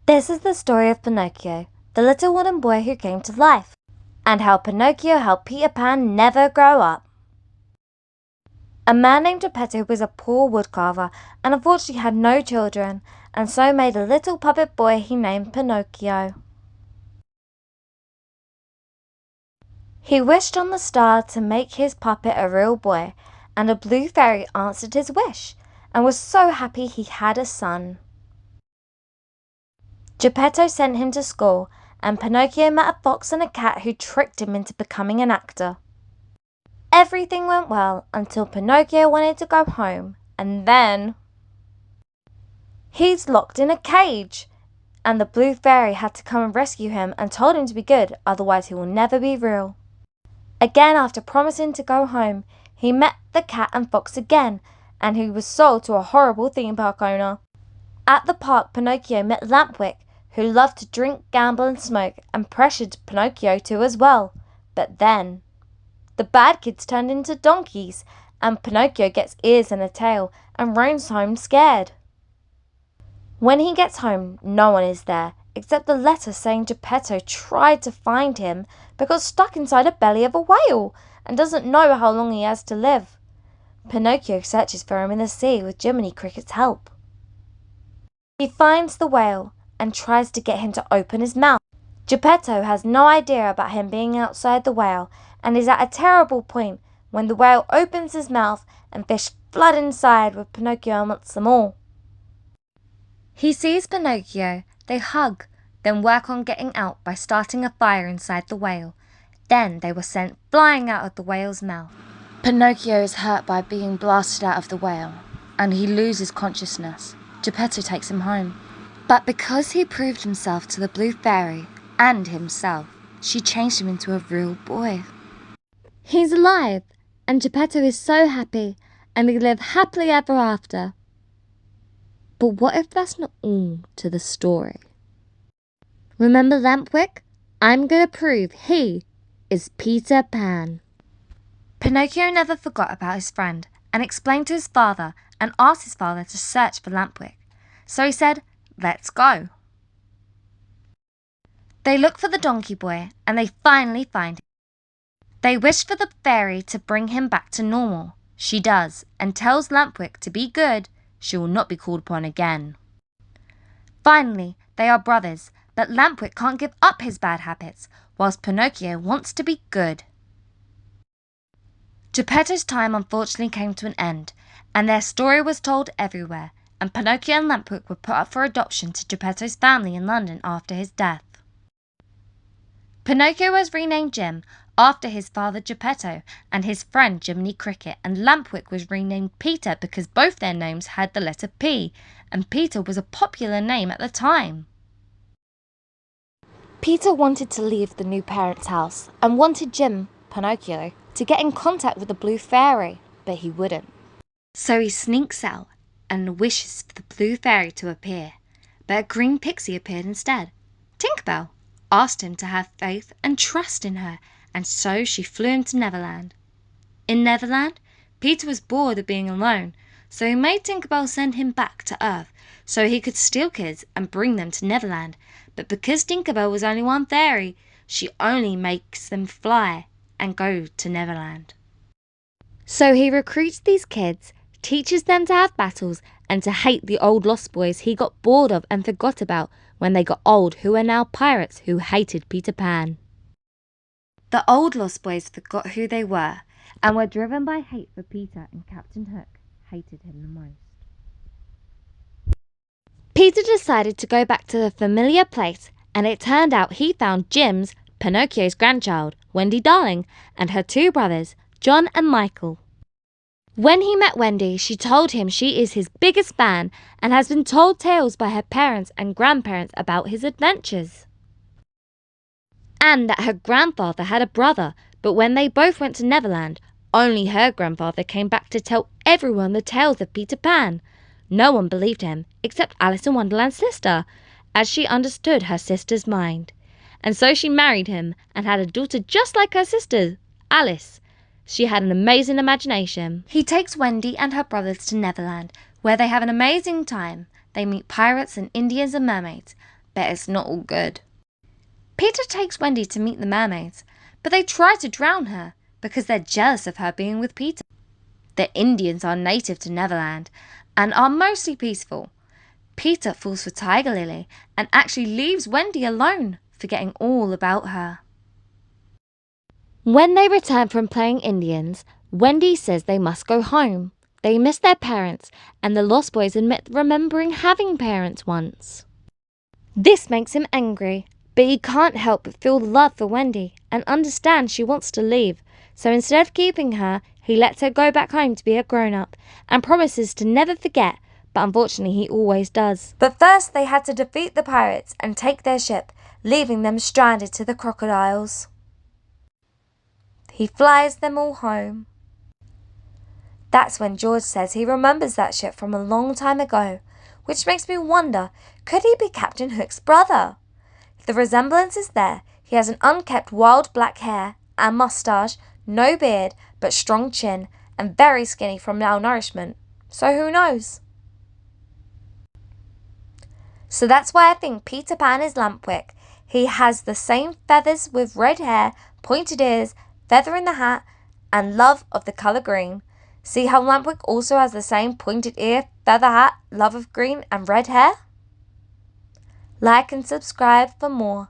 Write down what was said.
This is the story of Pinocchio, the little wooden boy who came to life, and how Pinocchio helped Peter Pan never grow up. A man named Geppetto was a poor woodcarver and unfortunately had no children, and so made a little puppet boy he named Pinocchio. He wished on the star to make his puppet a real boy, and a blue fairy answered his wish, and was so happy he had a son. Geppetto sent him to school, and Pinocchio met a fox and a cat who tricked him into becoming an actor. Everything went well until Pinocchio wanted to go home, and then he's locked in a cage, and the blue fairy had to come and rescue him and told him to be good, otherwise he will never be real. Again, after promising to go home, he met the cat and fox again, and he was sold to a horrible theme park owner. At the park, Pinocchio met Lampwick, who loved to drink, gamble and smoke, and pressured Pinocchio to as well. But then the bad kids turned into donkeys, and Pinocchio gets ears and a tail and roams home scared. When he gets home, no one is there, except the letter saying Geppetto tried to find him but got stuck inside the belly of a whale and doesn't know how long he has to live. Pinocchio searches for him in the sea with Jiminy Cricket's help. He finds the whale and tries to get him to open his mouth. Geppetto has no idea about him being outside the whale and is at a terrible point when the whale opens his mouth and fish flood inside with Pinocchio amongst them all. He sees Pinocchio, they hug, then work on getting out by starting a fire inside the whale. Then they were sent flying out of the whale's mouth. Pinocchio is hurt by being blasted out of the whale, and he loses consciousness. Geppetto takes him home. But because he proved himself to the blue fairy and himself, she changed him into a real boy. He's alive, and Geppetto is so happy, and they live happily ever after. But what if that's not all to the story? Remember Lampwick? I'm going to prove he is Peter Pan. Pinocchio never forgot about his friend and explained to his father and asked his father to search for Lampwick. So he said, "Let's go." They look for the donkey boy and they finally find him. They wish for the fairy to bring him back to normal. She does and tells Lampwick to be good. She will not be called upon again. Finally, they are brothers, but Lampwick can't give up his bad habits, whilst Pinocchio wants to be good. Geppetto's time unfortunately came to an end, and their story was told everywhere, and Pinocchio and Lampwick were put up for adoption to Geppetto's family in London after his death. Pinocchio was renamed Jim after his father Geppetto and his friend Jiminy Cricket, and Lampwick was renamed Peter because both their names had the letter P, and Peter was a popular name at the time. Peter wanted to leave the new parents' house and wanted Jim, Pinocchio, to get in contact with the blue fairy, but he wouldn't. So he sneaks out and wishes for the blue fairy to appear, but a green pixie appeared instead. Tinkerbell asked him to have faith and trust in her, and so she flew him to Neverland. In Neverland, Peter was bored of being alone, so he made Tinkerbell send him back to Earth so he could steal kids and bring them to Neverland. But because Tinkerbell was only one fairy, she only makes them fly and go to Neverland. So he recruits these kids, teaches them to have battles and to hate the old Lost Boys he got bored of and forgot about when they got old, who are now pirates who hated Peter Pan. The old Lost Boys forgot who they were and were driven by hate for Peter, and Captain Hook hated him the most. Peter decided to go back to the familiar place, and it turned out he found Jim's, Pinocchio's grandchild, Wendy Darling, and her two brothers, John and Michael. When he met Wendy, she told him she is his biggest fan and has been told tales by her parents and grandparents about his adventures. And that her grandfather had a brother, but when they both went to Neverland, only her grandfather came back to tell everyone the tales of Peter Pan. No one believed him, except Alice in Wonderland's sister, as she understood her sister's mind. And so she married him and had a daughter just like her sister, Alice. She had an amazing imagination. He takes Wendy and her brothers to Neverland, where they have an amazing time. They meet pirates and Indians and mermaids. bet it's not all good. Peter takes Wendy to meet the mermaids, but they try to drown her because they're jealous of her being with Peter. The Indians are native to Neverland and are mostly peaceful. Peter falls for Tiger Lily and actually leaves Wendy alone, forgetting all about her. When they return from playing Indians, Wendy says they must go home. They miss their parents, and the Lost Boys admit remembering having parents once. This makes him angry, but he can't help but feel love for Wendy and understand she wants to leave. So instead of keeping her, he lets her go back home to be a grown-up and promises to never forget, but unfortunately he always does. But first they had to defeat the pirates and take their ship, leaving them stranded to the crocodiles. He flies them all home. That's when George says he remembers that ship from a long time ago, which makes me wonder, could he be Captain Hook's brother? The resemblance is there. He has an unkempt wild black hair and moustache, no beard, but strong chin, and very skinny from malnourishment. So who knows? So that's why I think Peter Pan is Lampwick. He has the same feathers with red hair, pointed ears, feather in the hat, and love of the colour green. See how Lampwick also has the same pointed ear, feather hat, love of green, and red hair? Like and subscribe for more.